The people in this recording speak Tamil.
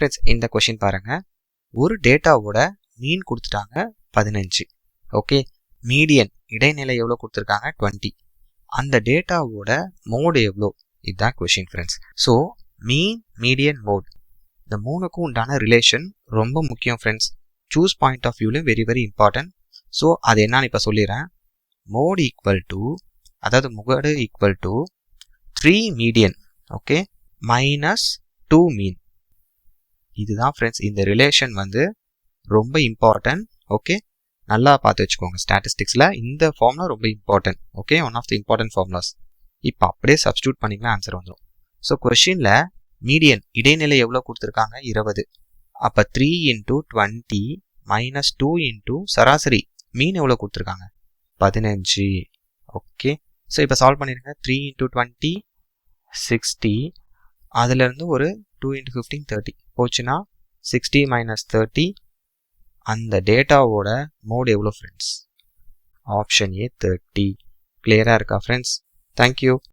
ஃப்ரெண்ட்ஸ், இந்த கொஷின் பாருங்கள். ஒரு டேட்டாவோட மீன் கொடுத்துட்டாங்க 15. ஓகே, மீடியன் இடைநிலை எவ்வளோ கொடுத்துருக்காங்க 20. அந்த டேட்டாவோட மோடு எவ்வளோ, இதுதான் question friends. So mean, median, mode இந்த மூணுக்கும் உண்டான ரிலேஷன் ரொம்ப முக்கியம் ஃப்ரெண்ட்ஸ். சூஸ் பாயிண்ட் ஆஃப் வியூலையும் வெரி வெரி இம்பார்ட்டன்ட். ஸோ அது என்னன்னு இப்போ சொல்லிடுறேன். மோட் ஈக்குவல் டு, அதாவது முகடு equal to 3 median, okay, minus 2 mean. இதுதான் ஃப்ரெண்ட்ஸ், இந்த ரிலேஷன் வந்து ரொம்ப இம்பார்ட்டன்ட். ஓகே, நல்லா பார்த்து வச்சுக்கோங்க. ஸ்டாட்டிஸ்டிக்ஸில் இந்த ஃபார்முலா ரொம்ப important. Okay, one of the important formulas. இப்போ அப்படியே சப்ஸ்டியூட் பண்ணிங்கன்னா ஆன்சர் வந்துடும். ஸோ கொஷினில் மீடியன் இடைநிலை எவ்வளோ கொடுத்துருக்காங்க 20. அப்போ 3 × 20 மைனஸ் 2 × சராசரி மீன் எவ்வளோ கொடுத்துருக்காங்க 15. ஓகே, ஸோ இப்போ சால்வ் பண்ணிடுங்க. 3 × 20 60. அதுலேருந்து ஒரு 2 × 15 30 போச்சுன்னா 60 மைனஸ் 30. அந்த டேட்டாவோட மோட் எவ்வளோ ஃப்ரெண்ட்ஸ்? Option A 30. கிளியராக இருக்கா ஃப்ரெண்ட்ஸ்? தேங்க்யூ.